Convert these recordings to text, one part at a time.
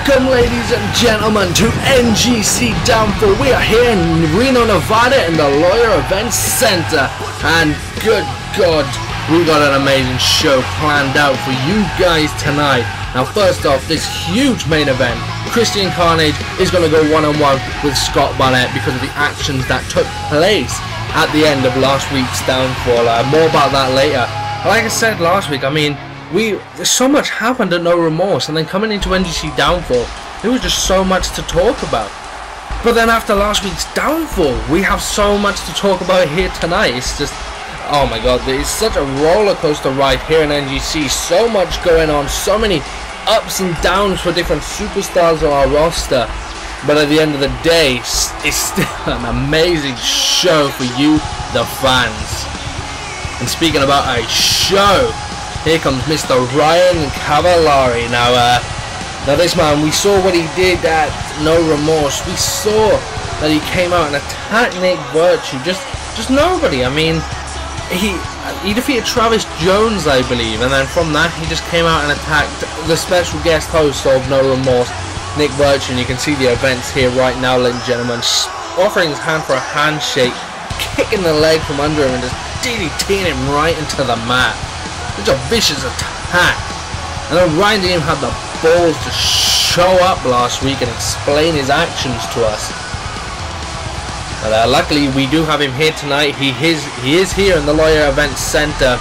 Welcome, ladies and gentlemen, to NGC Downfall. We are here in Reno, Nevada in the Lawyer Events Center, and good God, we got an amazing show planned out for you guys tonight. Now, first off, this huge main event, Christian Carnage is going to go one-on-one with Scott Barnett because of the actions that took place at the end of last week's Downfall. More about that later. Like I said last week, I mean, so much happened at No Remorse, and then coming into NGC Downfall, there was just so much to talk about. But then after last week's Downfall, we have so much to talk about here tonight. It's just, oh my god, it's such a roller coaster ride here in NGC. So much going on, so many ups and downs for different superstars on our roster. But at the end of the day, it's still an amazing show for you, the fans. And speaking about a show, here comes Mr. Ryan Cavallari. Now this man, we saw what he did at No Remorse. We saw that he came out and attacked Nick Virtue. Just nobody. I mean, he defeated Travis Jones, I believe, and then from that he just came out and attacked the special guest host of No Remorse, Nick Virtue. And you can see the events here right now, ladies and gentlemen. Offering his hand for a handshake, kicking the leg from under him, and just DDTing him right into the mat. Such a vicious attack. And then Ryan didn't even have the balls to show up last week and explain his actions to us. But luckily we do have him here tonight. He is here in the Lawyer Events Center,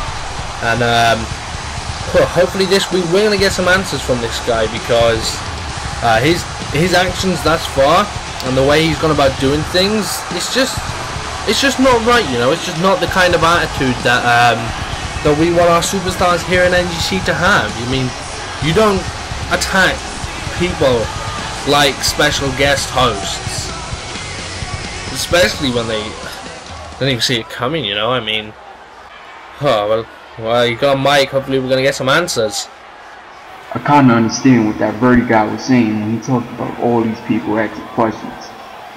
and hopefully this week we're gonna get some answers from this guy, because his actions thus far and the way he's gone about doing things, it's just not right, you know. It's just not the kind of attitude that we want our superstars here in NGC to have. I mean, you don't attack people like special guest hosts, especially when they don't even see it coming, you know. I mean, oh well, you got a mic. Hopefully we're gonna get some answers. I kind of understand what that Verdi guy was saying when he talked about all these people asking questions.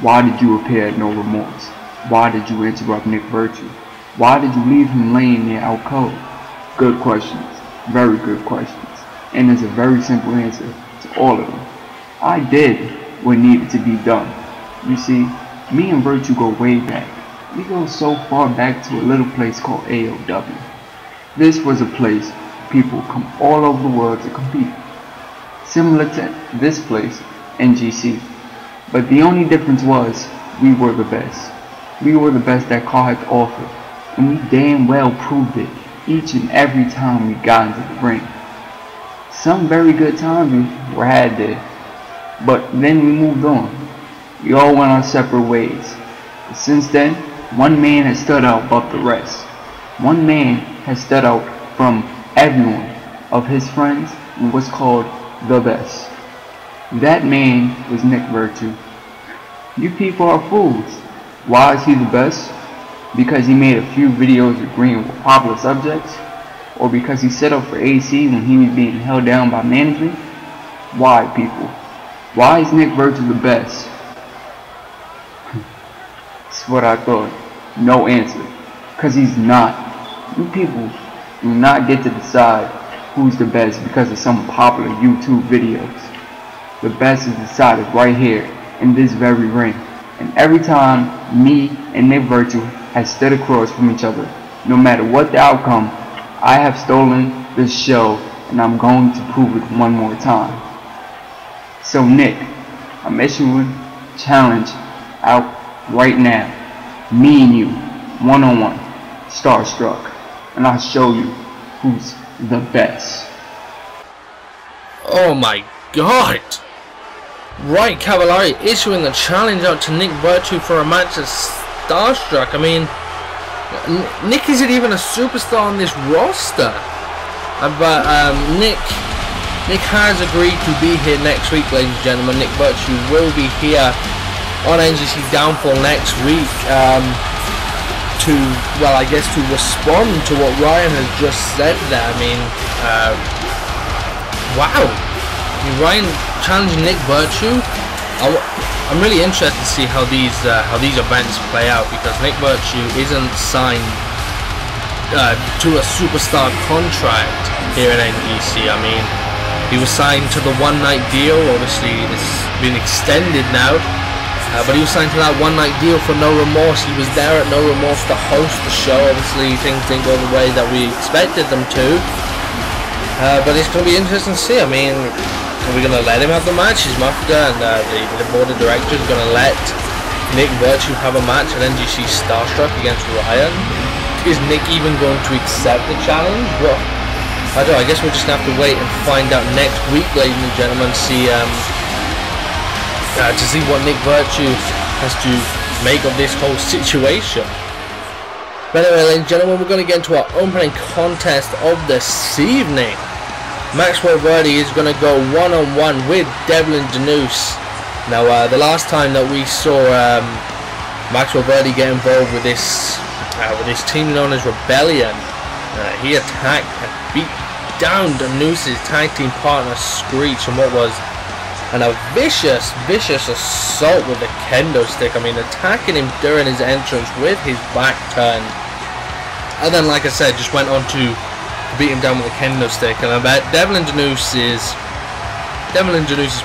Why did you appear at No Remorse? Why did you interrupt Nick Virtue? Why did you leave him laying there out cold? Good questions. Very good questions. And there's a very simple answer to all of them. I did what needed to be done. You see, me and Virtue go way back. We go so far back to a little place called AOW. This was a place people come all over the world to compete. Similar to this place, NGC. But the only difference was, we were the best. We were the best that Carl had to offer. And we damn well proved it each and every time we got into the ring. Some very good times we were had there, but then we moved on. We all went our separate ways. But since then, one man has stood out above the rest. One man has stood out from everyone of his friends and was called the best. That man was Nick Virtue. You people are fools. Why is he the best? Because he made a few videos agreeing with popular subjects? Or because he set up for AC when he was being held down by management? Why, people? Why is Nick Virtue the best? That's what I thought. No answer. Because he's not. You people do not get to decide who's the best because of some popular YouTube videos. The best is decided right here in this very ring. And every time me and Nick Virtue has stood across from each other, no matter what the outcome, I have stolen this show, and I'm going to prove it one more time. So Nick, I'm issuing a challenge out right now. Me and you, one-on-one, starstruck, and I'll show you who's the best. Oh my god! Right, Cavallari issuing a challenge out to Nick Virtue for a match as Starstruck. I mean, Nick isn't even a superstar on this roster. But Nick has agreed to be here next week, ladies and gentlemen. Nick Virtue will be here on NGC Downfall next week to respond to what Ryan has just said there. I mean, wow. I mean, Ryan challenging Nick Virtue. I'm really interested to see how these events play out, because Nick Virtue isn't signed to a superstar contract here at NGC. I mean, he was signed to the one-night deal. Obviously, it's been extended now, but he was signed to that one-night deal for No Remorse. He was there at No Remorse to host the show. Obviously, things didn't go the way that we expected them to, but it's going to be interesting to see. I mean, are we going to let him have the match? Is Mafia and the board of directors going to let Nick Virtue have a match at NGC Starstruck against Ryan? Is Nick even going to accept the challenge? Well, I don't know. I guess we'll just have to wait and find out next week, ladies and gentlemen. See to see what Nick Virtue has to make of this whole situation. But anyway, ladies and gentlemen, we're going to get into our opening contest of this evening. Maxwell Verdi is going to go one-on-one with Devlin Danus. Now, the last time that we saw Maxwell Verdi get involved with this team known as Rebellion, he attacked and beat down Danus's tag team partner Screech in what was a vicious assault with the kendo stick. I mean, attacking him during his entrance with his back turned, and then, like I said, just went on to beat him down with a kendo stick. And I bet Devlin Danus is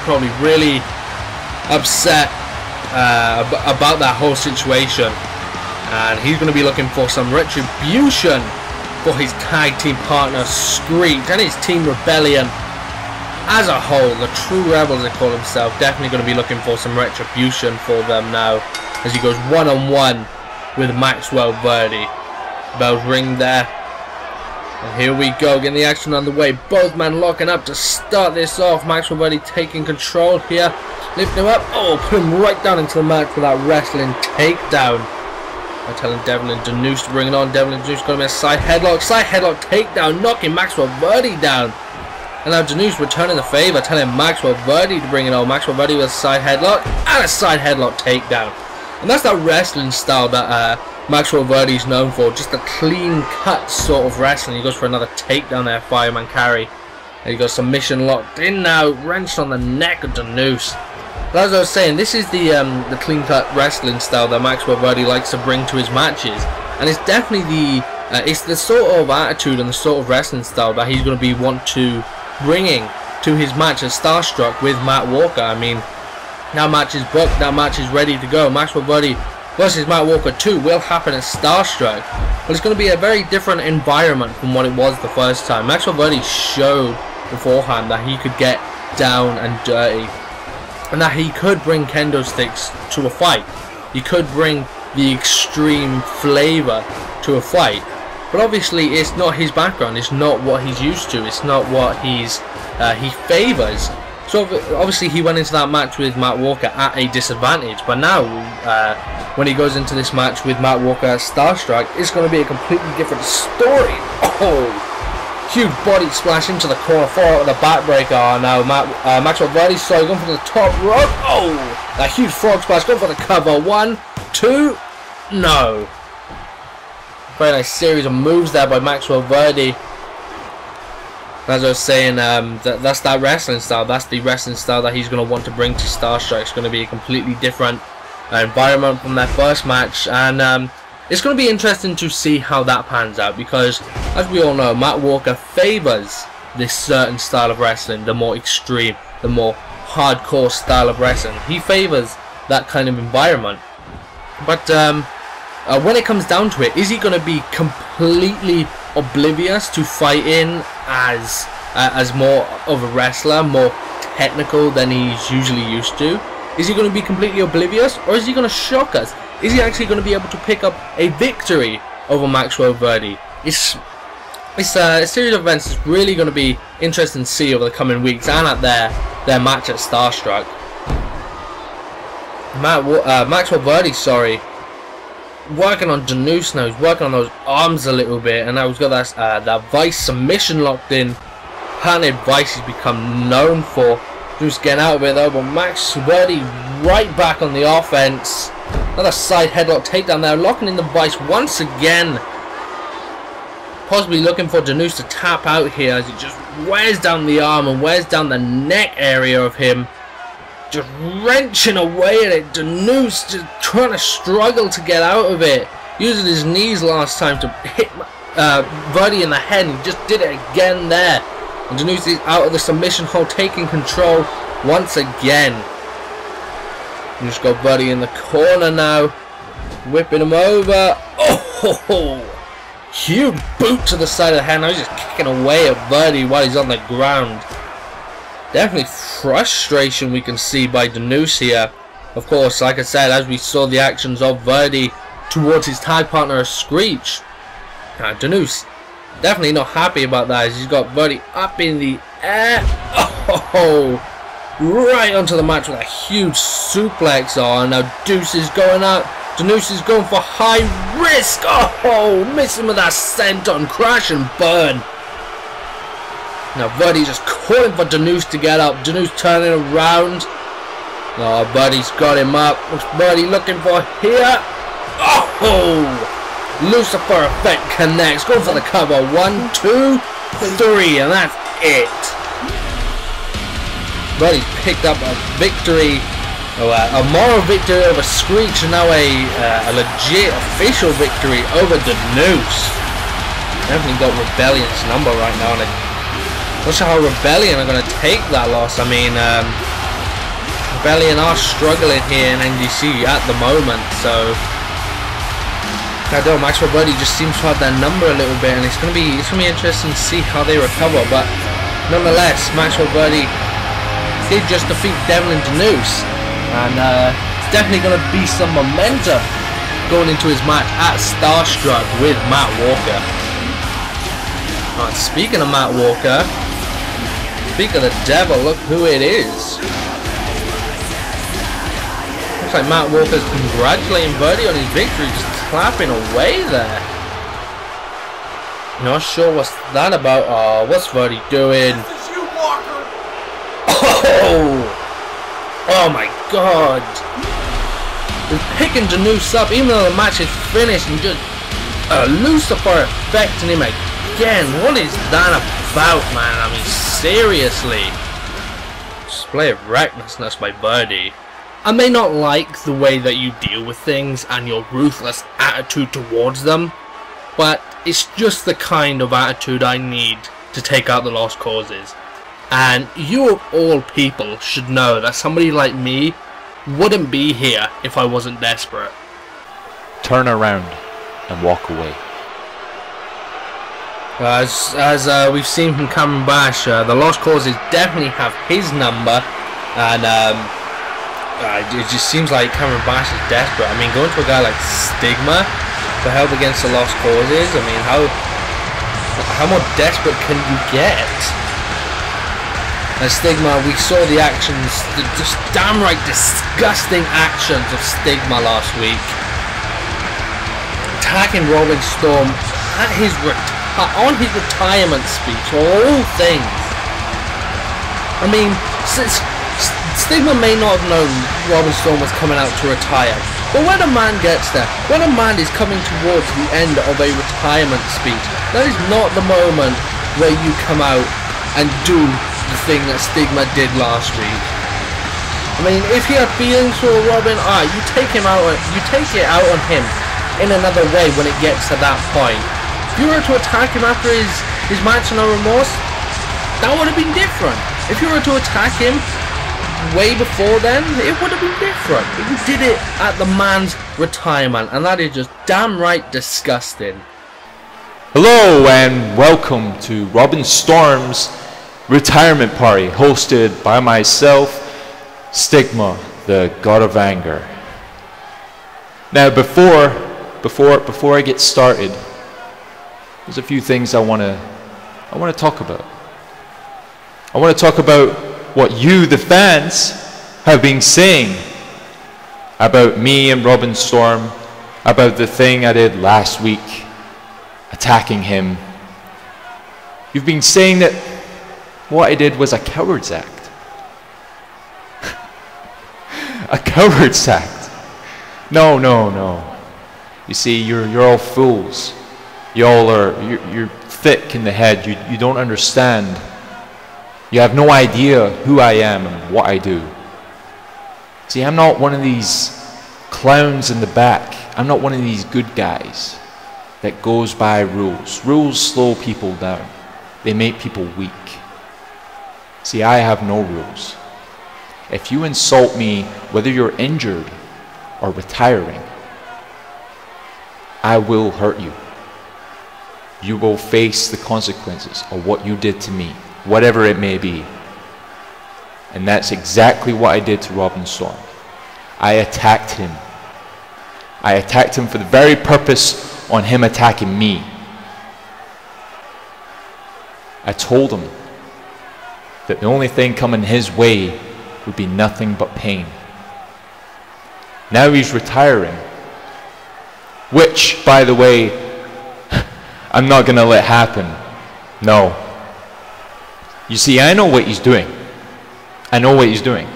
probably really upset about that whole situation, and he's going to be looking for some retribution for his tag team partner Screech and his team Rebellion as a whole. The True Rebels, they call themselves, definitely going to be looking for some retribution for them now, as he goes one-on-one with Maxwell Verdi. Bells ring there, and here we go, getting the action on the way. Both men locking up to start this off. Maxwell Verdi taking control here, lifting him up, put him right down into the mat for that wrestling takedown. I'm telling Devlin Danus to bring it on. Devlin Danus got him a side headlock takedown, knocking Maxwell Verdi down. And now Danus returning the favor, telling Maxwell Verdi to bring it on. Maxwell Verdi with a side headlock and a side headlock takedown. And that's that wrestling style that Maxwell Verdi is known for, just a clean cut sort of wrestling. He goes for another takedown there, fireman carry. And he got submission locked in now, wrenched on the neck of Danus. But as I was saying, this is the clean-cut wrestling style that Maxwell Verdi likes to bring to his matches, and it's definitely the sort of attitude and the sort of wrestling style that he's going to be bringing to his match at Starstruck with Matt Walker. I mean, that match is booked, that match is ready to go. Maxwell Verdi versus Matt Walker 2 will happen at Starstruck, but it's going to be a very different environment from what it was the first time. Maxwell Verdi showed beforehand that he could get down and dirty, and that he could bring kendo sticks to a fight. He could bring the extreme flavor to a fight. But obviously it's not his background, it's not what he's used to, it's not what he favors. So obviously he went into that match with Matt Walker at a disadvantage, but now when he goes into this match with Matt Walker at Starstruck, it's going to be a completely different story. Huge body splash into the corner, far out of the backbreaker. Now Maxwell Verdi, sorry, going for the top rope. That huge frog splash, going for the cover. 1, 2, no. Very nice series of moves there by Maxwell Verdi. As I was saying, that's that wrestling style. That's the wrestling style that he's going to want to bring to Starstruck. It's going to be a completely different environment from their first match, and it's going to be interesting to see how that pans out, because as we all know, Matt Walker favors this certain style of wrestling, the more extreme, the more hardcore style of wrestling. He favors that kind of environment. But when it comes down to it, is he going to be completely oblivious to fighting as more of a wrestler, more technical than he's usually used to? Is he going to be completely oblivious, or is he going to shock us? Is he actually going to be able to pick up a victory over Maxwell Verdi? It's a series of events that's really going to be interesting to see over the coming weeks, and at their match at Starstruck. Maxwell Verdi, sorry, working on Danoose now. He's working on those arms a little bit, and now he's got that Vice submission locked in. Patented Vice he's become known for. Just getting out of it though, but Max Verdi right back on the offense. Another side headlock takedown there, locking in the Vice once again. Possibly looking for Danoose to tap out here as he just wears down the arm and wears down the neck area of him. Just wrenching away at it. Danoose just trying to struggle to get out of it. Using his knees last time to hit Verdi in the head, and he just did it again there. And Danoose is out of the submission hold, taking control once again. You just got Verdi in the corner now, whipping him over. Oh! Huge boot to the side of the head. Now he's just kicking away at Verdi while he's on the ground. Definitely frustration we can see by Danoose here. Of course, like I said, as we saw the actions of Verdi towards his tag partner Screech. Danoose definitely not happy about that as he's got Verdi up in the air. Oh! Right onto the match with a huge suplex on. Now Deuce is going out. Danoose is going for high risk. Oh, missing with that senton, crash and burn. Now Verdi just calling for Danoose to get up. Danoose turning around. Oh, Verdi's got him up. What's Verdi looking for here? Oh, Lucifer effect connects. Going for the cover. 1, 2, 3, and that's it. Verdi's picked up a victory. A moral victory over Screech, and now a legit official victory over Danoose. Definitely got Rebellion's number right now, and I'm not sure how Rebellion are going to take that loss. I mean, Rebellion are struggling here in NGC at the moment, so I don't know. Maxwell Verdi just seems to have that number a little bit, and it's going to be interesting to see how they recover. But nonetheless, Maxwell Verdi did just defeat Devlin Danoose. And it's definitely going to be some momentum going into his match at Starstruck with Matt Walker. Alright, speaking of Matt Walker, speak of the devil, look who it is. Looks like Matt Walker's congratulating Verdi on his victory, just clapping away there. Not sure what's that about. Oh, what's Verdi doing? Oh! Oh my god! He's picking Danoose up even though the match is finished, and just Lucifer affecting him again. What is that about, man? I mean, seriously. Display of recklessness by Verdi. I may not like the way that you deal with things and your ruthless attitude towards them, but it's just the kind of attitude I need to take out the lost causes. And you of all people should know that somebody like me wouldn't be here if I wasn't desperate. Turn around and walk away. As we've seen from Cameron Bash, the Lost Causes definitely have his number, and it just seems like Cameron Bash is desperate. I mean, going to a guy like Stigma for help against the Lost Causes, I mean, how more desperate can you get? As Stigma, we saw the actions, the just downright disgusting actions of Stigma last week. Attacking Robin Storm at on his retirement speech, of all things. I mean, Stigma may not have known Robin Storm was coming out to retire, but when a man gets there, when a man is coming towards the end of a retirement speech, that is not the moment where you come out and do the thing that Stigma did last week. I mean, if he had feelings for Robin, you take it out on him in another way when it gets to that point. If you were to attack him after his match No Remorse, that would have been different. If you were to attack him way before then, it would have been different. But you did it at the man's retirement, and that is just downright disgusting. Hello and welcome to Robin Storm's retirement party, hosted by myself, Stigma, the God of Anger. Now, before I get started, there's a few things I want to talk about. I want to talk about what you, the fans, have been saying about me and Robin Storm about the thing I did last week, attacking him. You've been saying that what I did was a coward's act. A coward's act. No, no, no. You see, you're all fools. You're thick in the head. You don't understand. You have no idea who I am and what I do. See, I'm not one of these clowns in the back. I'm not one of these good guys that goes by rules. Rules slow people down. They make people weak. See, I have no rules. If you insult me, whether you're injured or retiring, I will hurt you. You will face the consequences of what you did to me, whatever it may be. And that's exactly what I did to Robin Storm. I attacked him. I attacked him for the very purpose on him attacking me. I told him that the only thing coming his way would be nothing but pain. Now he's retiring, which, by the way, I'm not going to let happen. No. You see, I know what he's doing. I know what he's doing.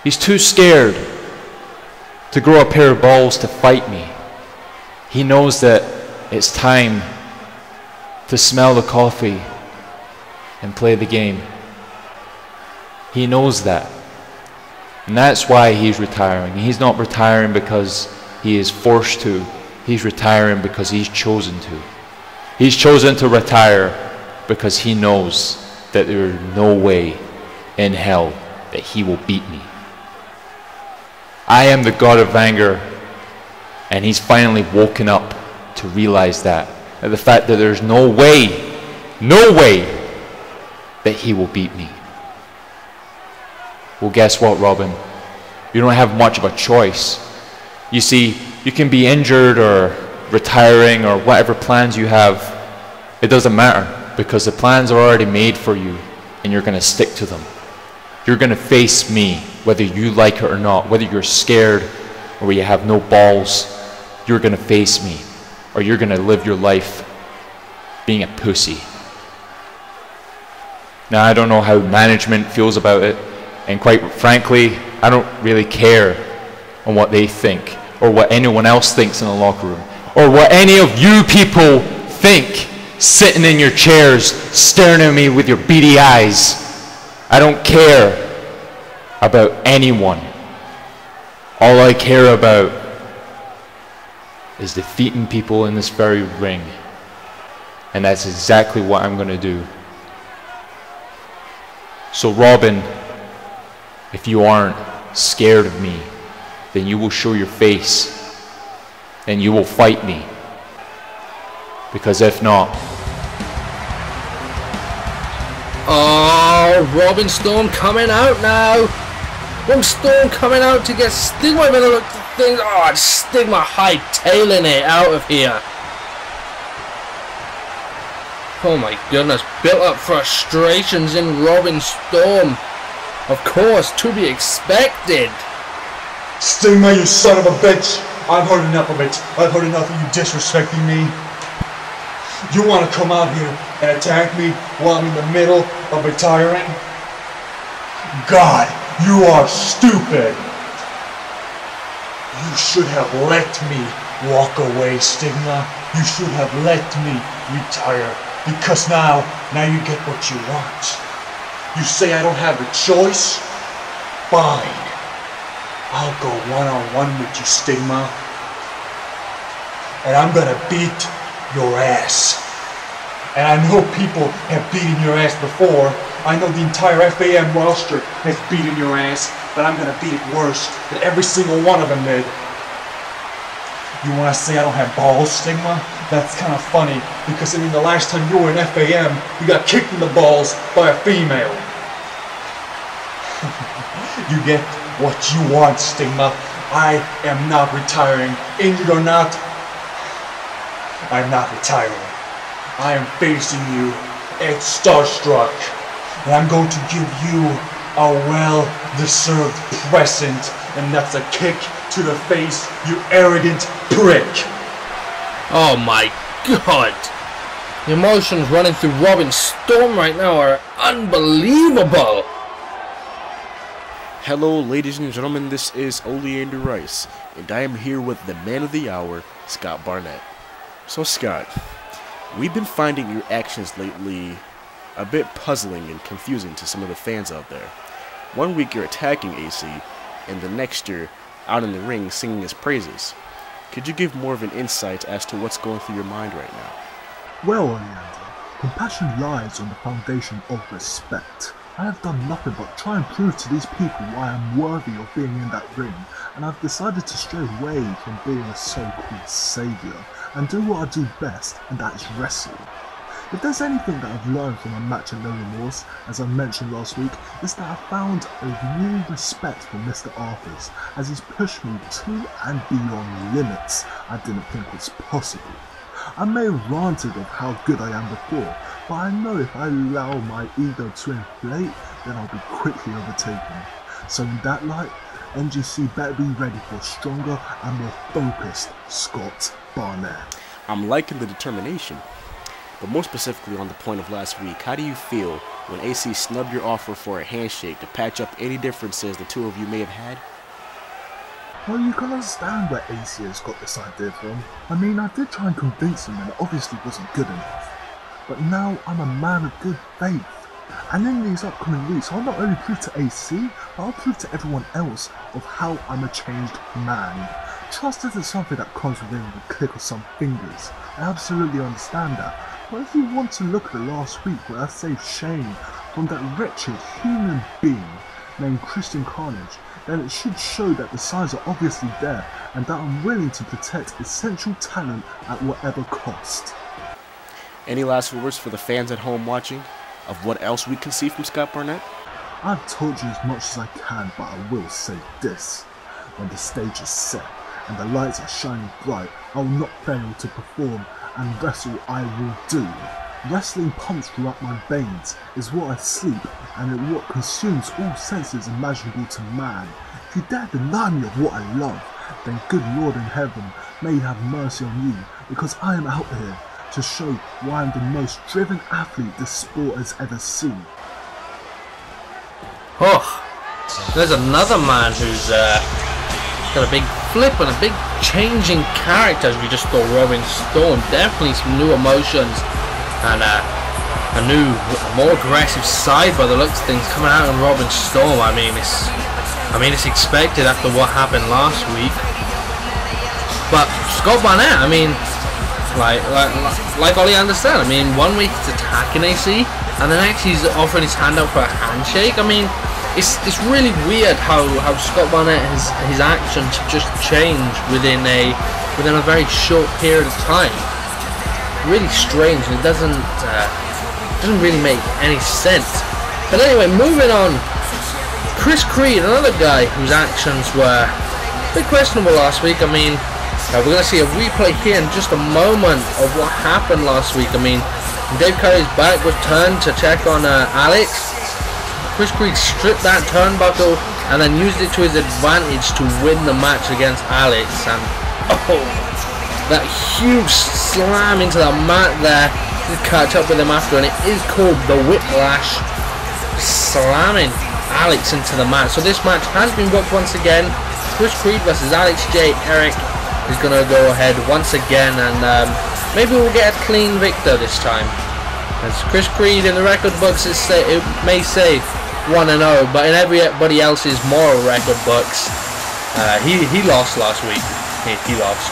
He's too scared to grow a pair of balls to fight me. He knows that it's time to smell the coffee and play the game. He knows that. And that's why he's retiring. He's not retiring because he is forced to. He's retiring because he's chosen to. He's chosen to retire because he knows that there is no way in hell that he will beat me. I am the God of anger, and he's finally woken up to realize that. And the fact that there's no way that he will beat me. Well, guess what, Robin? You don't have much of a choice. You see, you can be injured or retiring or whatever plans you have. It doesn't matter, because the plans are already made for you and you're going to stick to them. You're going to face me, whether you like it or not, whether you're scared or you have no balls. You're going to face me, or you're going to live your life being a pussy. Now, I don't know how management feels about it, and quite frankly, I don't really care on what they think, or what anyone else thinks in the locker room, or what any of you people think sitting in your chairs staring at me with your beady eyes. I don't care about anyone. All I care about is defeating people in this very ring. And that's exactly what I'm going to do. So Robin, if you aren't scared of me, then you will show your face and you will fight me. Because if not... Oh, Robin Storm coming out now. Robin Storm coming out to get Stigma by the look of things. Oh, it's Stigma hightailing it out of here. Oh my goodness, built up frustrations in Robin Storm. Of course, to be expected. Stigma, you son of a bitch! I've heard enough of it. I've heard enough of you disrespecting me. You want to come out here and attack me while I'm in the middle of retiring? God, you are stupid! You should have let me walk away, Stigma. You should have let me retire. Because now you get what you want. You say I don't have a choice? Fine. I'll go one-on-one with you, Stigma. And I'm gonna beat your ass. And I know people have beaten your ass before. I know the entire FAM roster has beaten your ass, but I'm gonna beat it worse than every single one of them did. You wanna say I don't have balls, Stigma? That's kind of funny, because I mean the last time you were in FAM, you got kicked in the balls by a female. You get what you want, Stigma. I am not retiring. Injured or not, I'm not retiring. I am facing you at Starstruck, and I'm going to give you a well-deserved present, and that's a kick to the face, you arrogant prick. Oh my god. The emotions running through Robin Storm right now are unbelievable. Hello ladies and gentlemen, this is Oleander Rice, and I am here with the man of the hour, Scott Barnett. So Scott, we've been finding your actions lately a bit puzzling and confusing to some of the fans out there. One week you're attacking AC, and the next you're out in the ring singing his praises. Could you give more of an insight as to what's going through your mind right now? Well, Oleander, compassion lies on the foundation of respect. I have done nothing but try and prove to these people why I'm worthy of being in that ring, and I've decided to stray away from being a so-called saviour and do what I do best, and that is wrestle. If there's anything that I've learned from a match at No Remorse, as I mentioned last week, is that I found a new respect for Mr. Arthurs, as he's pushed me to and beyond limits I didn't think was possible. I may have ranted of how good I am before, but I know if I allow my ego to inflate, then I'll be quickly overtaken. So in that light, NGC better be ready for a stronger and more focused Scott Barnett. I'm liking the determination, but more specifically on the point of last week, how do you feel when AC snubbed your offer for a handshake to patch up any differences the two of you may have had? Well, you can understand where AC has got this idea from. I mean, I did try and convince him and it obviously wasn't good enough. But now I'm a man of good faith. And in these upcoming weeks, I'll not only prove to AC, but I'll prove to everyone else of how I'm a changed man. Trust isn't something that comes within the click of some fingers. I absolutely understand that. But if you want to look at the last week where I saved Shane from that wretched human being named Christian Carnage, then it should show that the signs are obviously there and that I'm willing to protect essential talent at whatever cost. Any last words for the fans at home watching of what else we can see from Scott Barnett? I've told you as much as I can, but I will say this. When the stage is set and the lights are shining bright, I will not fail to perform, and wrestle I will do. Wrestling pumps throughout my veins, is what I sleep, and it what consumes all senses imaginable to man. If you dare deny me of what I love, then good Lord in heaven, may he have mercy on you, because I am out here to show why I'm the most driven athlete this sport has ever seen. Oh, there's another man who's got a big flip and a big changing character, as we just saw Robin Storm. Definitely some new emotions and a new, more aggressive side by the looks of things coming out in Robin Storm. I mean, it's expected after what happened last week. But Scott Barnett, I mean, like Oleander said, I mean, one week he's attacking AC, and the next he's offering his hand out for a handshake. I mean, it's really weird how Scott Barnett his actions just change within a very short period of time. Really strange, and it doesn't really make any sense. But anyway, moving on. Chris Creed, another guy whose actions were a bit questionable last week. I mean, we're going to see a replay here in just a moment of what happened last week. I mean, Dave Curry's back was turned to check on Alex. Chris Creed stripped that turnbuckle and then used it to his advantage to win the match against Alex. And that huge slam into the mat there to catch up with him after, and it is called the Whiplash, slamming Alex into the mat. So this match has been booked once again. Chris Creed versus Alex J. Eric is going to go ahead once again, and maybe we'll get a clean victor this time. As Chris Creed in the record books, it may say 1-0, but in everybody else's moral record books, he lost last week. He lost.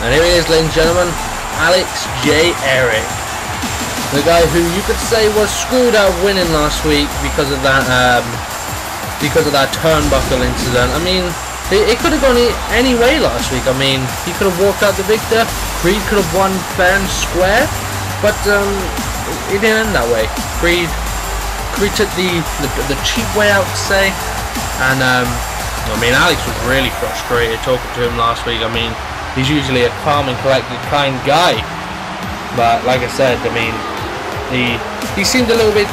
And here he is, ladies and gentlemen, Alex J. Eric. The guy who you could say was screwed out of winning last week because of that turnbuckle incident. I mean, it could have gone any way last week. I mean, he could have walked out the victor. Creed could have won fair and square, but it didn't end that way. Creed took the cheap way out to say, and I mean, Alex was really frustrated talking to him last week. I mean, he's usually a calm and collected kind guy, but like I said, I mean, he seemed a little bit,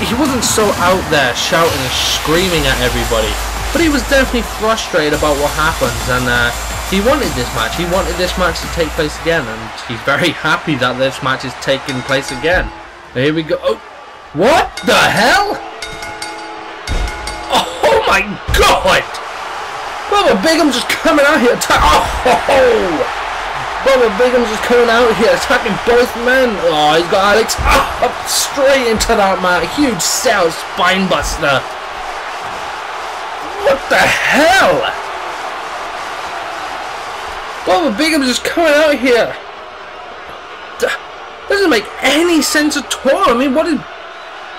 he wasn't so out there shouting and screaming at everybody. but he was definitely frustrated about what happened, and he wanted this match. He wanted this match to take place again, and he's very happy that this match is taking place again. Here we go. Oh, what the hell? Oh my god! Bubba Bigham's just coming out here oh! Bubba Bigham's just coming out here attacking both men. Oh, he's got Alex up straight into that mat. Huge cell spine buster. What the hell? Bubba Bigham's just coming out here. Doesn't make any sense at all. I mean, what is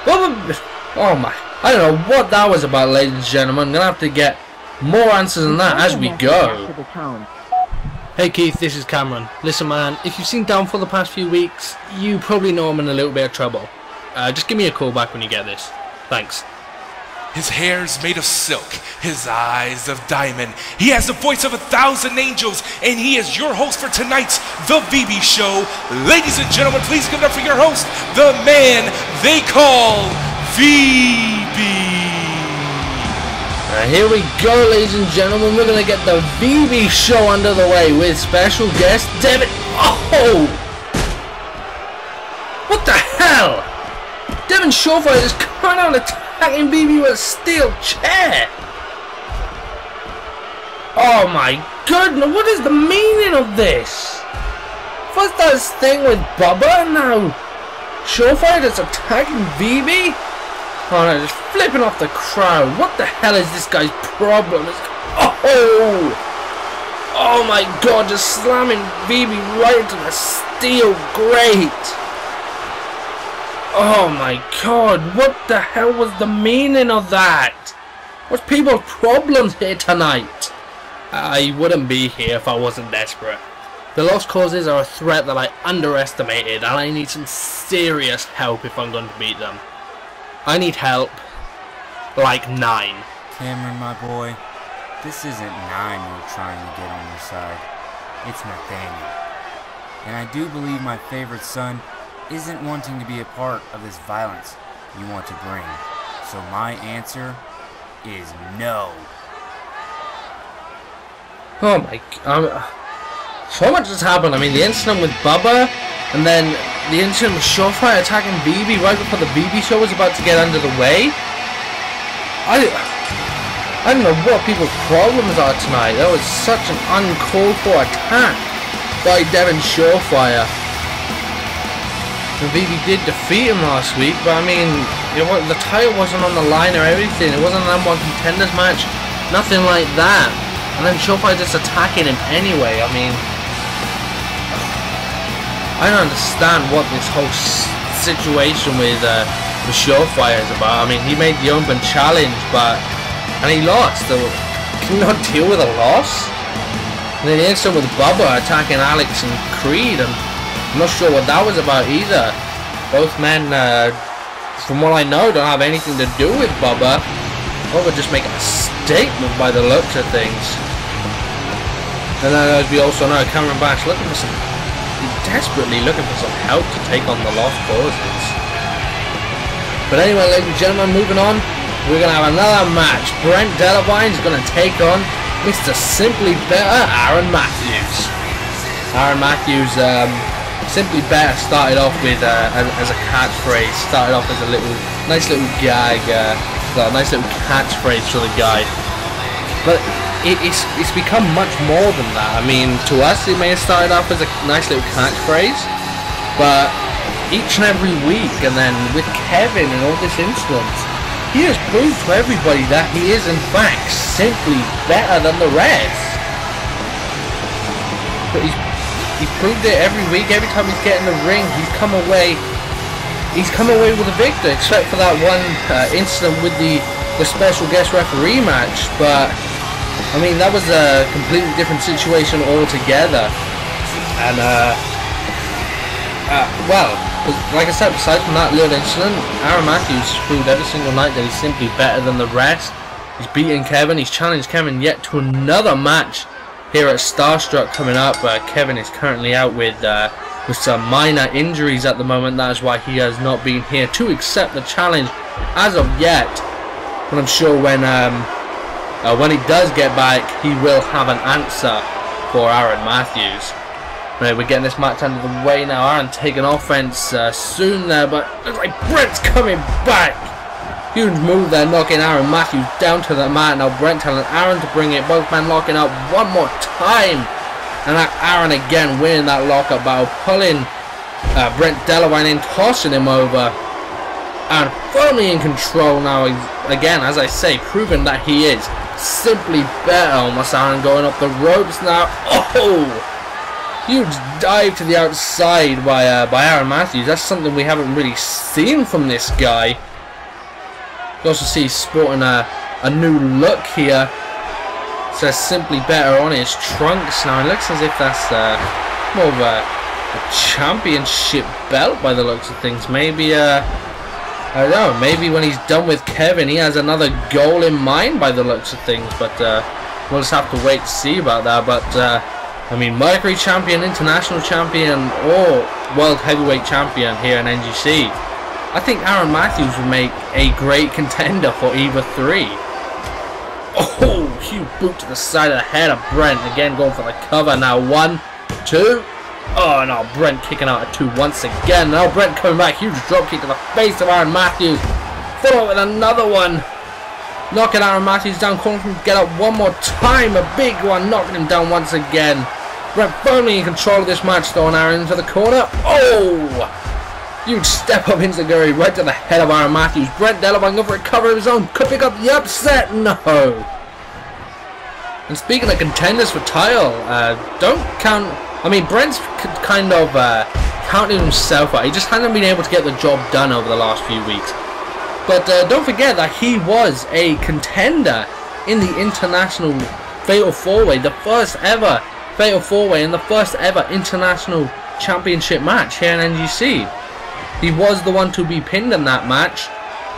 Bubba? Oh my! I don't know what that was about, ladies and gentlemen. I'm gonna have to get more answers than that as we go. Hey Keith, this is Cameron. Listen man, if you've seen Downfall the past few weeks, you probably know I'm in a little bit of trouble. Just give me a call back when you get this. Thanks. His hair's made of silk, his eyes of diamond. He has the voice of 1,000 angels, and he is your host for tonight's The VB Show. Ladies and gentlemen, please give it up for your host, the man they call VB. Here we go, ladies and gentlemen. We're going to get the VB show under the way with special guest Devin. Oh! What the hell? Devin Shawfire is coming out attacking VB with a steel chair. Oh my goodness, what is the meaning of this? First that thing with Bubba, and now Shawfire is attacking VB? Oh no, just flipping off the crowd. What the hell is this guy's problem? Oh! Oh my god, just slamming VB right into the steel grate. Oh my god, what the hell was the meaning of that? What's people's problems here tonight? I wouldn't be here if I wasn't desperate. The Lost Causes are a threat that I underestimated, and I need some serious help if I'm going to beat them. I need help, like 9. Cameron, my boy, this isn't 9 you're trying to get on your side. It's Nathaniel. And I do believe my favorite son isn't wanting to be a part of this violence you want to bring. So my answer is no. Oh my god. So much has happened. I mean, the incident with Bubba, and then the incident with Shawfire attacking BB right before the BB show was about to get under the way. I don't know what people's problems are tonight. That was such an uncalled for attack by Devin Shawfire. The BB did defeat him last week, but I mean, the title wasn't on the line or everything. It wasn't an #1 contenders match, nothing like that. And then Shawfire just attacking him anyway. I mean, I don't understand what this whole situation with Shawfire is about. I mean, he made the open challenge, and he lost. So, can you not deal with a loss? And then the incident with Bubba attacking Alex and Creed, and I'm not sure what that was about either. Both men, from what I know, don't have anything to do with Bubba. Bubba just making a statement by the looks of things. And then as we also know, Cameron Bash looking for desperately looking for some help to take on the Lost Causes. But anyway, ladies and gentlemen, moving on, we're going to have another match. Brent Delavine is going to take on Mr. Simply Better Aaron Matthews. Aaron Matthews, Simply Better started off with as a catchphrase, started off as a nice little gag, a nice little catchphrase for the guy. But it's become much more than that. I mean, to us it may have started off as a nice little catchphrase, but each and every week, and then with Kevin and all this incidents, he has proved to everybody that he is in fact simply better than the rest. But he's proved it every week. Every time he's get in the ring, he's come away with a victor, except for that one incident with the special guest referee match. But I mean, that was a completely different situation altogether. And well, like I said, aside from that little incident, Aaron Matthews proved every single night that he's simply better than the rest. He's beaten Kevin. He's challenged Kevin yet to another match here at Starstruck coming up. Kevin is currently out with some minor injuries at the moment. That is why he has not been here to accept the challenge as of yet. But I'm sure when when he does get back, he will have an answer for Aaron Matthews. Right, we're getting this match under the way now. Aaron taking offense soon there, but looks like Brent's coming back. Huge move there, knocking Aaron Matthews down to the mat. Now Brent telling Aaron to bring it. Both men locking up one more time. And Aaron again winning that lockup battle, pulling Brent Delavine in, tossing him over. And firmly in control now, again, as I say, proving that he is simply better. Almost Aaron going up the ropes now. Oh! Huge dive to the outside by Aaron Matthews. That's something we haven't really seen from this guy. You also see he's sporting a new look here. It says simply better on his trunks now. It looks as if that's more of a championship belt by the looks of things. Maybe I don't know, maybe when he's done with Kevin he has another goal in mind by the looks of things, but we'll just have to wait to see about that. But I mean, Mercury champion, international champion, or world heavyweight champion here in NGC. I think Aaron Matthews would make a great contender for either three. Oh, huge boot to the side of the head of Brent. Again going for the cover now. 1, 2. Oh no, Brent kicking out at 2 once again. Now Brent coming back. Huge drop kick to the face of Aaron Matthews. Follow with another one. Knocking Aaron Matthews down. Calling for him to get up one more time. A big one. Knocking him down once again. Brent firmly in control of this match. Throwing Aaron into the corner. Oh! Huge step up enziguri right to the head of Aaron Matthews. Brent Delavine going for a cover of his own. Could pick up the upset. No. And speaking of contenders for title, don't count. I mean, Brent's kind of counting himself out. He just hasn't been able to get the job done over the last few weeks. But don't forget that he was a contender in the International Fatal 4-Way, the first ever Fatal 4-Way and the first ever International Championship match here in NGC. He was the one to be pinned in that match,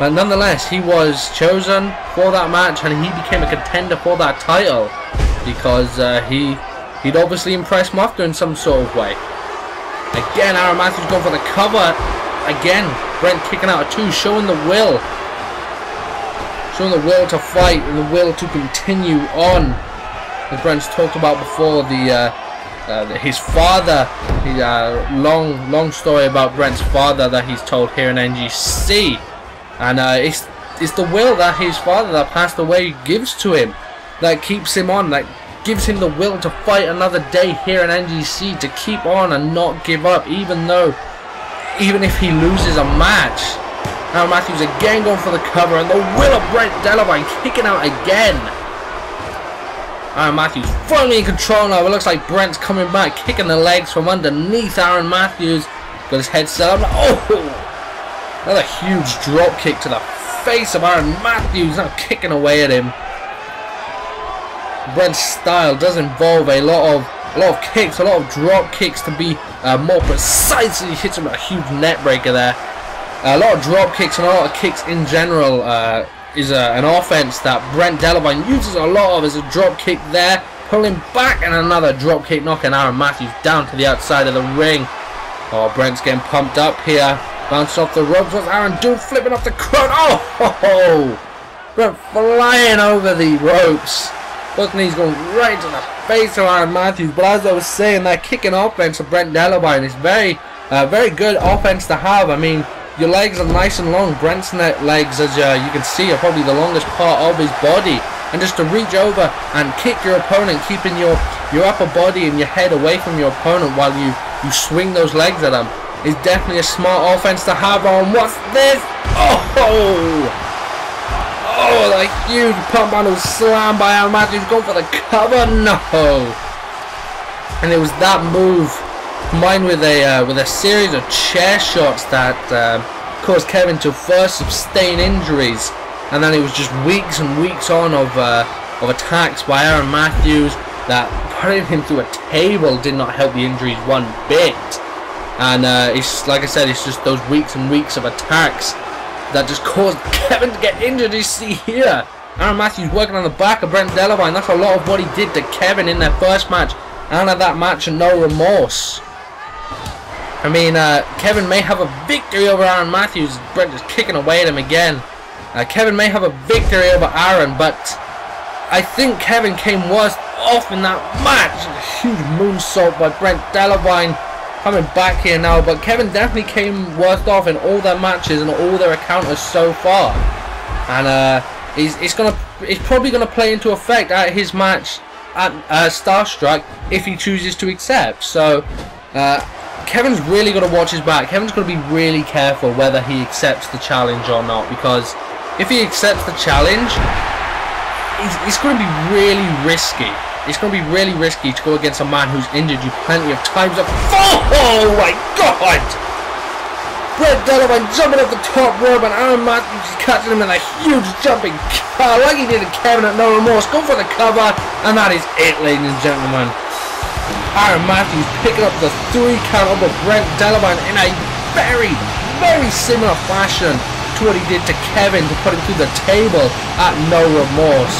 but nonetheless he was chosen for that match and he became a contender for that title because he'd obviously impressed Mafka in some sort of way. Again, Aaron Matthews going for the cover. Again, Brent kicking out at 2, showing the will. Showing the will to fight and the will to continue on. As Brent's talked about before, his father, long story about Brent's father that he's told here in NGC, and it's the will that his father that passed away gives to him that keeps him on, that gives him the will to fight another day here in NGC, to keep on and not give up, even if he loses a match. Now Matthews again going for the cover, and the will of Brent Delavine kicking out again. Aaron Matthews firmly in control now. It looks like Brent's coming back, kicking the legs from underneath Aaron Matthews. Got his head set up. Oh! Another huge drop kick to the face of Aaron Matthews. Now kicking away at him. Brent's style does involve a lot of kicks, a lot of drop kicks to be more precise. He hits him with a huge net breaker there. A lot of drop kicks and a lot of kicks in general is an offense that Brent Delavine uses a lot of. As a drop kick there, pulling back, and another drop kick knocking Aaron Matthews down to the outside of the ring. Oh, Brent's getting pumped up here. Bounced off the ropes. What's Aaron doing? Flipping off the crowd. Oh! Brent flying over the ropes. Both knees going right to the face of Aaron Matthews. But as I was saying, that kicking offense of Brent Delavine is very good offense to have. I mean, your legs are nice and long. Brent's legs, as you can see, are probably the longest part of his body. And just to reach over and kick your opponent, keeping your upper body and your head away from your opponent while you swing those legs at him, is definitely a smart offense to have on. What's this? Oh! Oh, the huge pump handle slam by Aaron Matthews. Going for the cover. No! And it was that move, combined with a series of chair shots, that caused Kevin to first sustain injuries, and then it was just weeks and weeks on of attacks by Aaron Matthews that putting him through a table did not help the injuries one bit. And it's like I said, it's just those weeks and weeks of attacks that just caused Kevin to get injured. You see here, Aaron Matthews working on the back of Brent Delavine. That's a lot of what he did to Kevin in their first match, and at that match, and no remorse. I mean, Kevin may have a victory over Aaron Matthews. Brent is kicking away at him again. Kevin may have a victory over Aaron, but I think Kevin came worse off in that match. A huge moonsault by Brent Delavine coming back here now, but Kevin definitely came worst off in all their matches and all their encounters so far. And it's probably gonna play into effect at his match at Starstruck if he chooses to accept. So Kevin's really got to watch his back. Kevin's got to be really careful whether he accepts the challenge or not, because if he accepts the challenge, it's going to be really risky. It's going to be really risky to go against a man who's injured you plenty of times. Oh my God! Brett Delavine jumping off the top rope, and Aaron Matthews is catching him in a huge jumping car like he did to Kevin at No Remorse. Go for the cover, and that is it, ladies and gentlemen. Aaron Matthews picking up the 3 count over Brent Delavine in a very, very similar fashion to what he did to Kevin to put him through the table at No Remorse.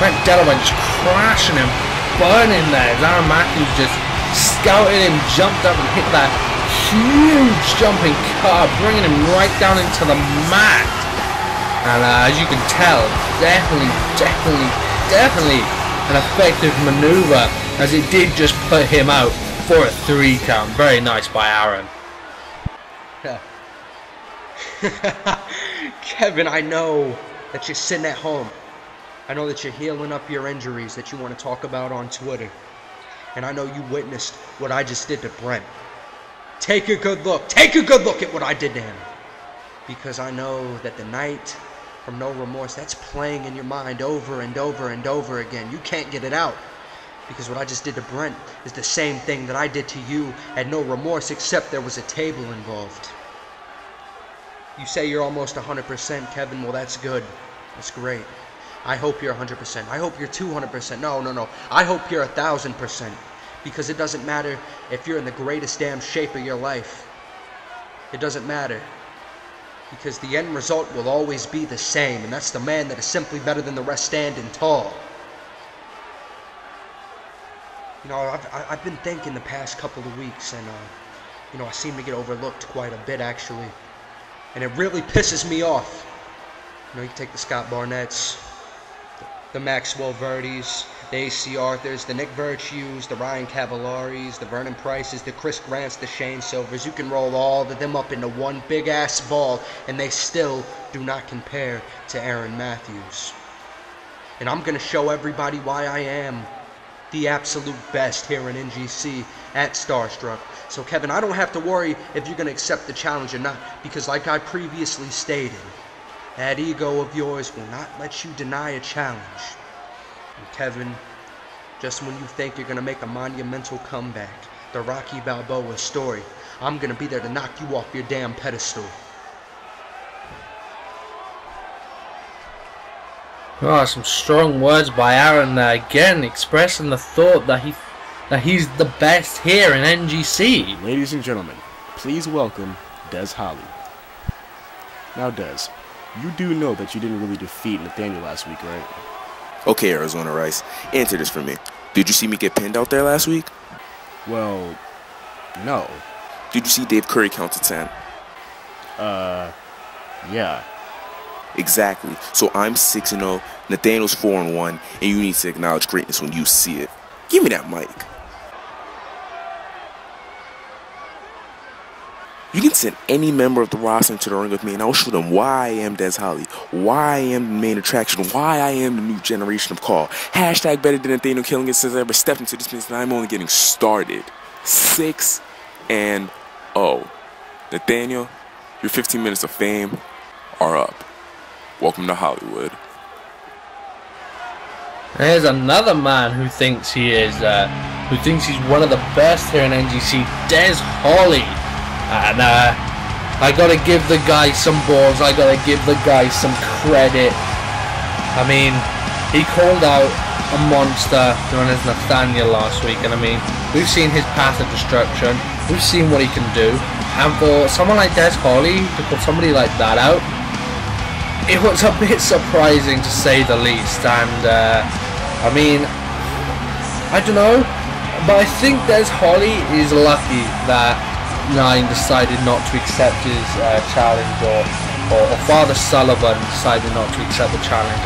Brent Delavine just crashing him, burning there. Aaron Matthews just scouted him, jumped up and hit that huge jumping car, bringing him right down into the mat. And as you can tell, definitely an effective maneuver, as it did just put him out for a 3 count. Very nice by Aaron. Kevin, I know that you're sitting at home. I know that you're healing up your injuries that you want to talk about on Twitter. And I know you witnessed what I just did to Brent. Take a good look. Take a good look at what I did to him. Because I know that the night from No Remorse, that's playing in your mind over and over and over again. You can't get it out. Because what I just did to Brent is the same thing that I did to you at No Remorse, except there was a table involved. You say you're almost 100%, Kevin. Well, that's good. That's great. I hope you're 100%. I hope you're 200%. No. I hope you're 1,000%. Because it doesn't matter if you're in the greatest damn shape of your life. It doesn't matter. Because the end result will always be the same. And that's the man that is simply better than the rest standing tall. You know, I've been thinking the past couple of weeks, and you know, I seem to get overlooked quite a bit, actually. And it really pisses me off. You know, you take the Scott Barnetts, the Maxwell Verdis, the AC Arthurs, the Nick Virtues, the Ryan Cavalleris, the Vernon Prices, the Chris Grants, the Shane Silvers. You can roll all of them up into one big-ass ball, and they still do not compare to Aaron Matthews. And I'm going to show everybody why I am the absolute best here in NGC at Starstruck. So Kevin, I don't have to worry if you're going to accept the challenge or not, because like I previously stated, that ego of yours will not let you deny a challenge. And Kevin, just when you think you're going to make a monumental comeback, the Rocky Balboa story, I'm going to be there to knock you off your damn pedestal. Oh, some strong words by Aaron there, again expressing the thought that he's the best here in NGC. Ladies and gentlemen, please welcome Des Holly. Now Des, you do know that you didn't really defeat Nathaniel last week, right? Okay, Arizona Rice, answer this for me. Did you see me get pinned out there last week? Well, no. Did you see Dave Curry count to 10? Yeah. Exactly. So I'm 6-0, Nathaniel's 4-1, and you need to acknowledge greatness when you see it. Give me that mic. You can send any member of the roster into the ring with me, and I'll show them why I am Des Holly, why I am the main attraction, why I am the new generation of Call. Hashtag better than Nathaniel Killing it since I ever stepped into this business, and I'm only getting started. 6-0. Nathaniel, your 15 minutes of fame are up. Welcome to Hollywood. There's another man who thinks he's one of the best here in NGC, Des Holly. And I gotta give the guy some balls, I gotta give the guy some credit. I mean, he called out a monster known as Nathaniel last week, and I mean, we've seen his path of destruction, we've seen what he can do, and for someone like Des Holly to put somebody like that out, it was a bit surprising to say the least. And I mean, I don't know, but I think Des Holly is lucky that Nine decided not to accept his challenge, or Father Sullivan decided not to accept the challenge.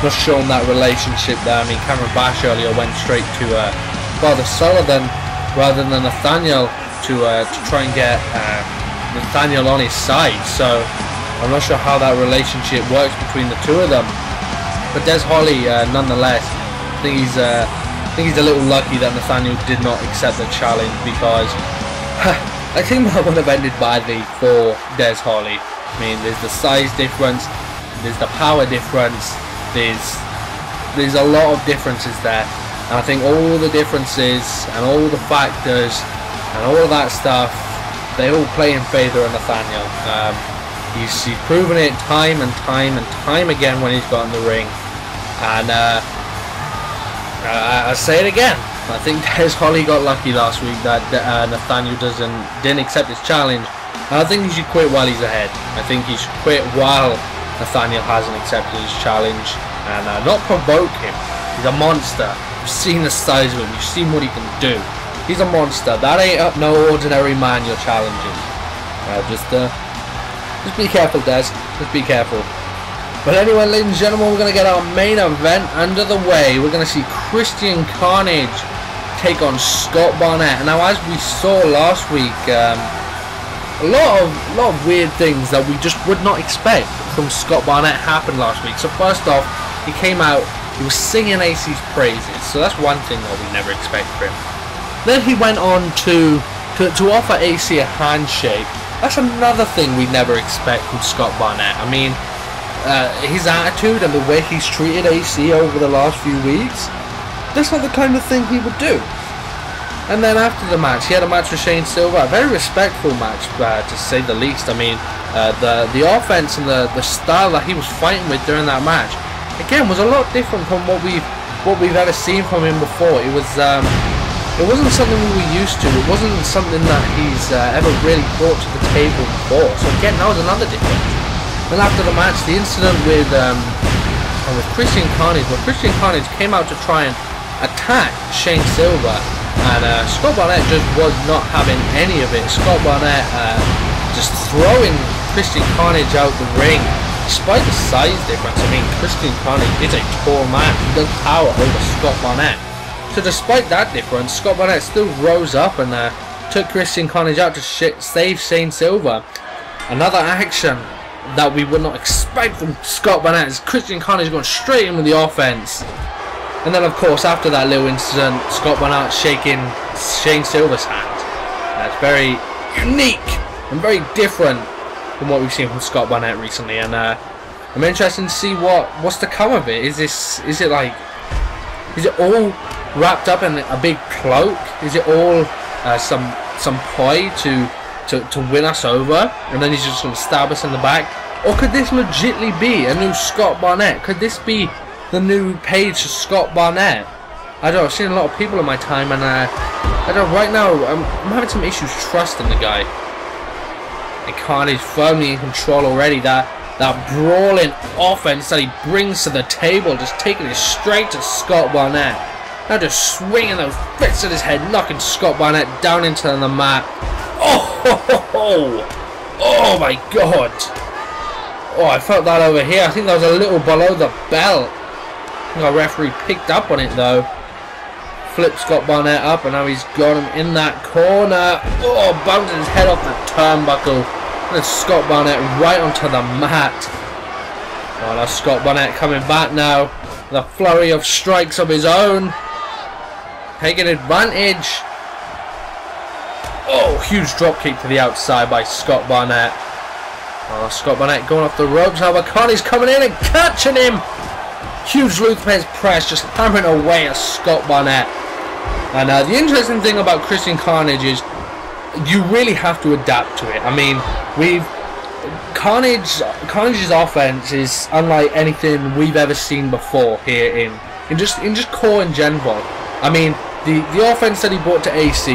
not shown that relationship there. I mean, Cameron Bash earlier went straight to Father Sullivan rather than Nathaniel to try and get Nathaniel on his side. So I'm not sure how that relationship works between the two of them. But Des Holly, nonetheless, I think he's a little lucky that Nathaniel did not accept the challenge, because I think that would have ended badly for Des Holly. I mean, there's the size difference, there's the power difference, there's a lot of differences there, and I think all the differences and all the factors and all of that stuff, they all play in favour of Nathaniel. He's proven it time and time and time again when he's got in the ring, and I say it again, I think Des Holly got lucky last week that Nathaniel didn't accept his challenge. And I think he should quit while he's ahead. I think he should quit while Nathaniel hasn't accepted his challenge, and not provoke him. He's a monster. You've seen the size of him. You've seen what he can do. He's a monster. That ain't no ordinary man you're challenging. Just be careful, Des. Just be careful. But anyway, ladies and gentlemen, we're going to get our main event under the way. We're going to see Christian Carnage take on Scott Barnett. And now, as we saw last week, a lot of weird things that we just would not expect from Scott Barnett happened last week. So first off, he came out, he was singing AC's praises. So that's one thing that we never expect from him. Then he went on to offer AC a handshake. That's another thing we never expect from Scott Barnett. I mean, his attitude and the way he's treated AC over the last few weeks, that's not the kind of thing he would do. And then after the match, he had a match with Shane Silver, a very respectful match, to say the least. I mean, the offense and the style that he was fighting with during that match, again, was a lot different from what we've ever seen from him before. It wasn't something we were used to. It wasn't something that he's ever really brought to the table before. So again, that was another difference. Then after the match, the incident with Christian Carnage, where Christian Carnage came out to try and attack Shane Silver, and Scott Barnett just was not having any of it. Scott Barnett just throwing Christian Carnage out the ring, despite the size difference. I mean, Christian Carnage is a tall man. He does power over Scott Barnett. So despite that difference, Scott Barnett still rose up and took Christian Carnage out to save Shane Silver. Another action that we would not expect from Scott Barnett is Christian Carnage going straight in with the offense. And then of course, after that little incident, Scott Barnett shaking Shane Silver's hand. That's very unique and very different from what we've seen from Scott Barnett recently, and I'm interested to see what's to come of it. Is it all wrapped up in a big cloak? Is it all some ploy to win us over, and then he's just going to stab us in the back? Or could this legitimately be a new Scott Barnett? Could this be the new page to Scott Barnett? I don't know, I've seen a lot of people in my time, and I don't know, right now I'm having some issues trusting the guy. And Carnage firmly in control already. That brawling offense that he brings to the table, just taking it straight to Scott Barnett. Now just swinging those fists at his head, knocking Scott Barnett down into the mat. Oh my god. Oh, I felt that over here. I think that was a little below the belt. I think our referee picked up on it though. Flipped Scott Barnett up, and now he's got him in that corner. Oh, bouncing his head off the turnbuckle. And it's Scott Barnett right onto the mat. Oh, that's Scott Barnett coming back now. The flurry of strikes of his own. Taking advantage. Oh, huge dropkick to the outside by Scott Barnett. Oh, Scott Barnett going off the ropes now, but Carney's coming in and catching him. Huge Luthez press, just hammering away at Scott Barnett. And the interesting thing about Christian Carnage is you really have to adapt to it. I mean, Carnage's offense is unlike anything we've ever seen before here in just core in general. I mean, the offense that he brought to AC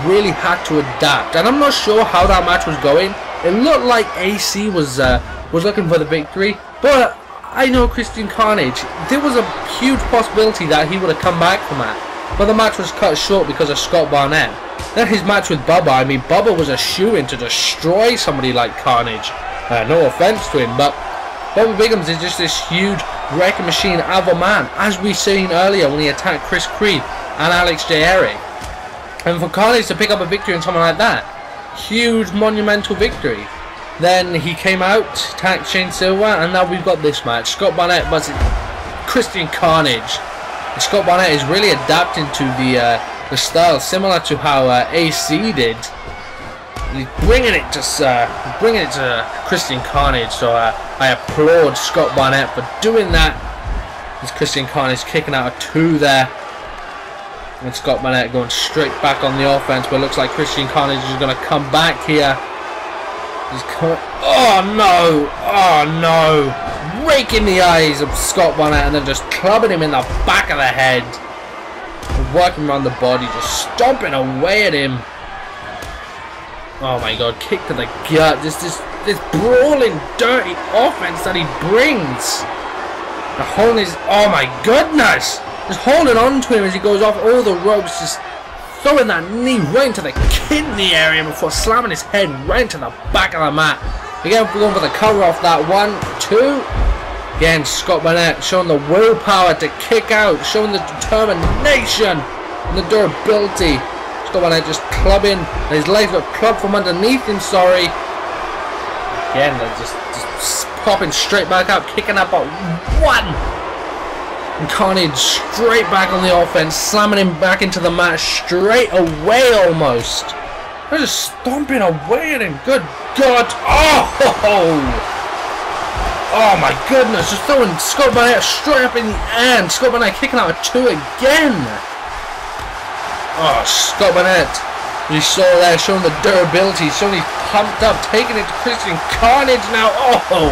really had to adapt, and I'm not sure how that match was going. It looked like AC was looking for the victory, but I know Christian Carnage. There was a huge possibility that he would have come back from that, but the match was cut short because of Scott Barnett. Then his match with Bubba, I mean, Bubba was a shoo-in to destroy somebody like Carnage. No offense to him, but Bobby Bigums is just this huge wrecking machine of a man, as we seen earlier when he attacked Chris Creed and Alex J. Eric. And for Carnage to pick up a victory on someone like that, huge monumental victory. Then he came out, attacked Shane Silver, and now we've got this match. Scott Barnett versus Christian Carnage. And Scott Barnett is really adapting to the style, similar to how AC did. He's bringing it to Christian Carnage. So I applaud Scott Barnett for doing that. As Christian Carnage kicking out a 2 there. And Scott Barnett going straight back on the offense, but it looks like Christian Carnage is going to come back here. He's oh no! Oh no! Raking the eyes of Scott Barnett and then just clubbing him in the back of the head. Working around the body, just stomping away at him. Oh my god, kick to the gut. This brawling, dirty offense that he brings. The whole is, oh my goodness! Just holding on to him as he goes off all the ropes, just throwing that knee right into the kidney area before slamming his head right into the back of the mat. Again, we're going for the cover off that 1, 2. Again, Scott Barnett showing the willpower to kick out, showing the determination and the durability. Scott Barnett just clubbing, and his legs got clubbed from underneath him, sorry. Again, they're just popping straight back up, kicking up at 1. And Carnage straight back on the offense, slamming him back into the mat straight away almost. They're just stomping away at him. Good God. Oh! Oh my goodness. Just throwing Scott Barnett straight up in the air. And Scott Barnett kicking out a 2 again. Oh, Scott Barnett. You saw there showing the durability. Showing he's pumped up. Taking it to Christian Carnage now. Oh!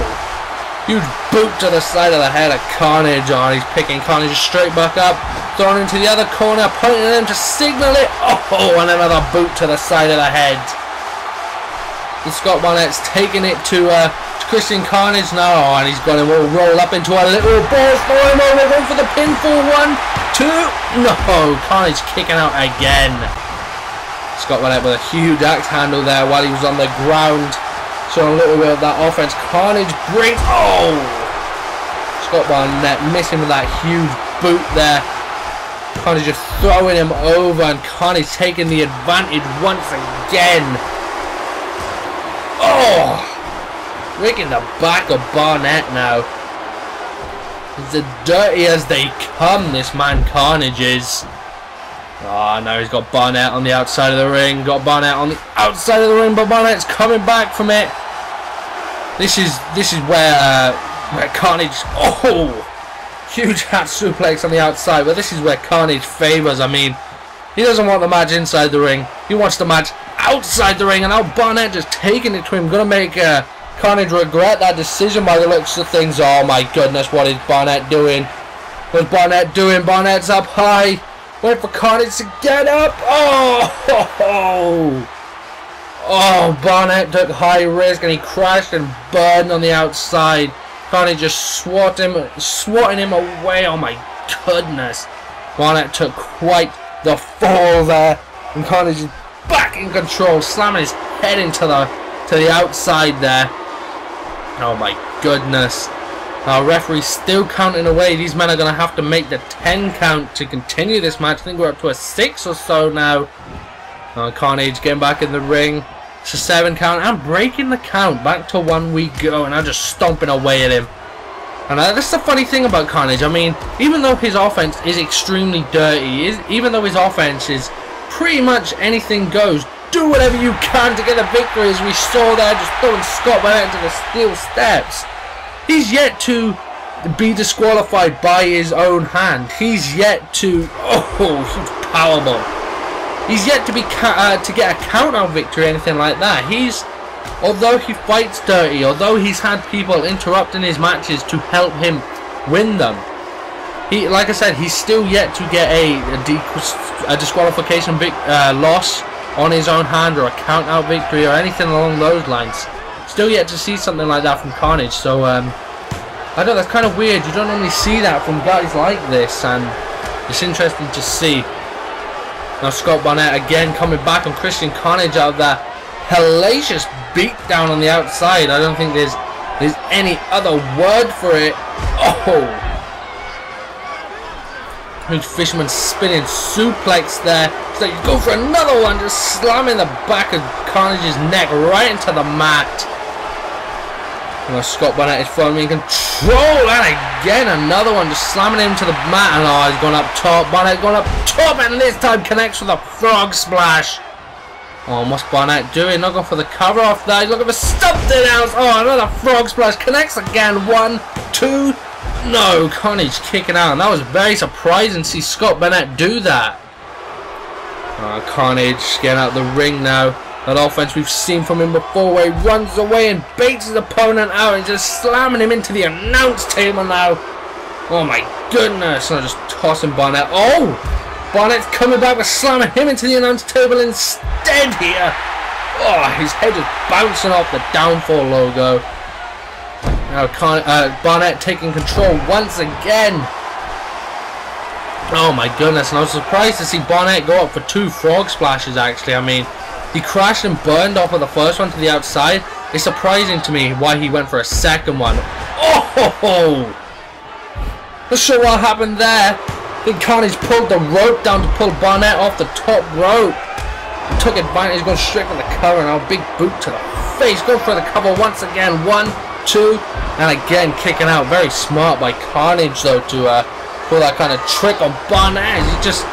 Huge boot to the side of the head of Carnage. Oh, he's picking Carnage straight back up. Throwing into the other corner. Pointing at him to signal it. Oh, and another boot to the side of the head. And Scott Barnett's taking it to Christian Carnage now. Oh, and he's got him all rolled up into a little ball for him. Oh, we're going for the pinfall. 1, 2. No, Carnage kicking out again. Scott Barnett with a huge axe handle there while he was on the ground. Showing a little bit of that offense. Carnage brings. Oh! Scott Barnett missing with that huge boot there. Carnage just throwing him over, and Carnage taking the advantage once again. Oh! Rigging the back of Barnett now. He's as dirty as they come, this man Carnage is. Oh, now he's got Barnett on the outside of the ring. Got Barnett on the outside of the ring, but Barnett's coming back from it. This is where Carnage. Oh, huge hat suplex on the outside. But this is where Carnage favors. I mean, he doesn't want the match inside the ring. He wants the match outside the ring, and now Barnett just taking it to him. Gonna make Carnage regret that decision by the looks of things. Oh my goodness, what is Barnett doing? What's Barnett doing? Barnett's up high. Wait for Carnage to get up. Oh! Oh, Barnett took high risk and he crashed and burned on the outside. Carnage just swatting him away. Oh my goodness. Barnett took quite the fall there. And Carnage is back in control, slamming his head into the outside there. Oh my goodness. Our referee's still counting away. These men are going to have to make the 10 count to continue this match. I think we're up to a 6 or so now. Carnage getting back in the ring. It's a 7 count and breaking the count. Back to 1 we go, and I'm just stomping away at him. And that's the funny thing about Carnage. I mean, even though his offense is extremely dirty, even though his offense is pretty much anything goes, do whatever you can to get a victory, as we saw there, just throwing Scott Barnett into the steel steps. He's yet to be disqualified by his own hand. He's yet to, huge powerbomb. He's yet to be to get a count-out victory or anything like that. Although he fights dirty, although he's had people interrupting his matches to help him win them, like I said, he's still yet to get a disqualification loss on his own hand, or a count-out victory, or anything along those lines. Still yet to see something like that from Carnage. So I know that's kind of weird. You don't normally see that from guys like this, and it's interesting to see. Now Scott Barnett again coming back on Christian Carnage out of that hellacious beatdown on the outside. I don't think there's there's any other word for it. Oh! Huge Fisherman spinning suplex there. So you go for another one, just slamming the back of Carnage's neck right into the mat. Scott Barnett is firmly in control, and again another one, just slamming him to the mat, and oh, he's going up top. Barnett going up top, and this time connects with a frog splash. Oh, what's Barnett doing? Not going for the cover off there. He's looking for something else. Oh, another frog splash. Connects again. 1, 2. No, Carnage kicking out, and that was very surprising to see Scott Barnett do that. Carnage getting out the ring now. That offense we've seen from him before, where he runs away and baits his opponent out and just slamming him into the announce table now. Oh my goodness, I'm just tossing Barnett. Oh! Barnett's coming back with slamming him into the announce table instead here. Oh, his head is bouncing off the Downfall logo. Now Barnett taking control once again. Oh my goodness, and I was surprised to see Barnett go up for 2 frog splashes actually. I mean, he crashed and burned off of the first one to the outside. It's surprising to me why he went for a second one. Oh! Not sure what happened there. I think Carnage pulled the rope down to pull Barnett off the top rope. He took advantage, going straight for the cover, and now big boot to the face. Going for the cover once again. 1, 2, and again kicking out. Very smart by Carnage though to pull that kind of trick on Barnett. He just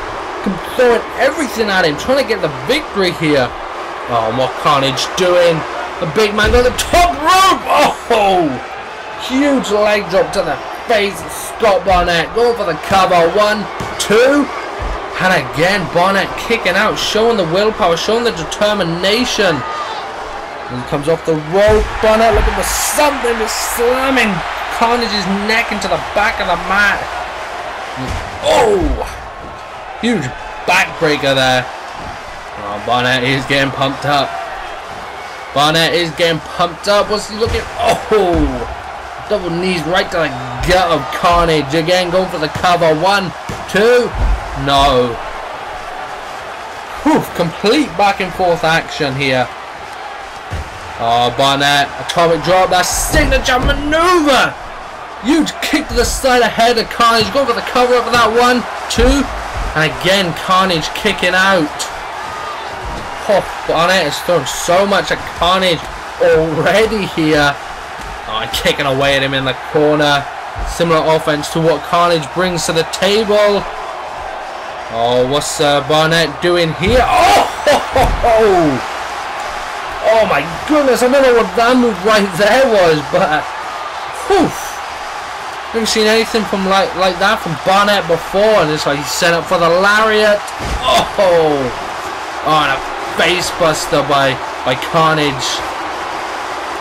throwing everything at him, trying to get the victory here. Oh, what Carnage doing? The big man on the top rope. Oh, huge leg drop to the face of Scott Barnett. Going for the cover. 1, 2, and again Barnett kicking out, showing the willpower, showing the determination. And he comes off the rope. Barnett looking for something, just slamming Carnage's neck into the back of the mat. Oh, huge backbreaker there. Oh, Barnett is getting pumped up. Barnett is getting pumped up. What's he looking? Oh, double knees right to the gut of Carnage. Again, going for the cover. 1, 2. No. Whew, complete back and forth action here. Oh, Barnett, atomic drop. That signature maneuver. Huge kick to the side ahead of Carnage. Going for the cover up of that. 1, 2. And again, Carnage kicking out. Oh, Barnett is throwing so much at Carnage already here. Oh, kicking away at him in the corner. Similar offense to what Carnage brings to the table. Oh, what's Barnett doing here? Oh my goodness, I don't know what that move right there was, but whew. Never seen anything from like that from Barnett before, and it's like he's set up for the lariat. Oh, and a face buster by Carnage,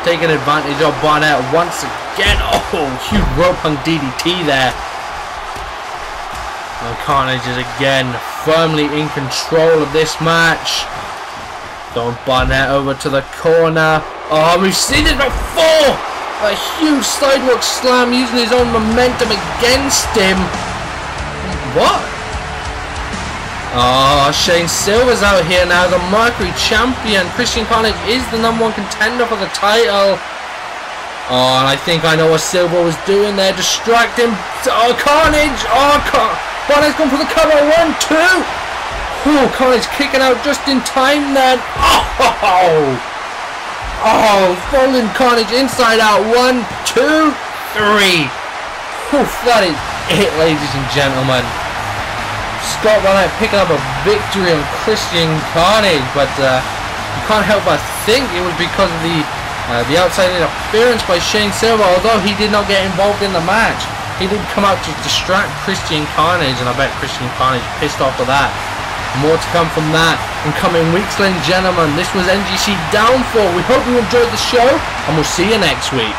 taking advantage of Barnett once again. Oh, huge rope hung DDT there. And Carnage is again firmly in control of this match. Throwing Barnett over to the corner. Oh, we've seen it before. A huge sidewalk slam using his own momentum against him. What? Oh, Shane Silver's out here now, the Mercury champion. Christian Carnage is the #1 contender for the title. Oh, and I think I know what Silver was doing there. Distract him. Oh, Carnage. Oh, Barnett's going for the cover. 1, 2. Oh, Carnage kicking out just in time then. Oh, folding Carnage inside out. 1, 2, 3. Oof, that is it, ladies and gentlemen. Scott Barnett picking up a victory on Christian Carnage, but you can't help but think it was because of the outside interference by Shane Silver. Although he did not get involved in the match, he did come out to distract Christian Carnage, and I bet Christian Carnage pissed off of that. More to come from that in coming weeks, ladies and gentlemen. This was NGC Downfall. We hope you enjoyed the show, and we'll see you next week.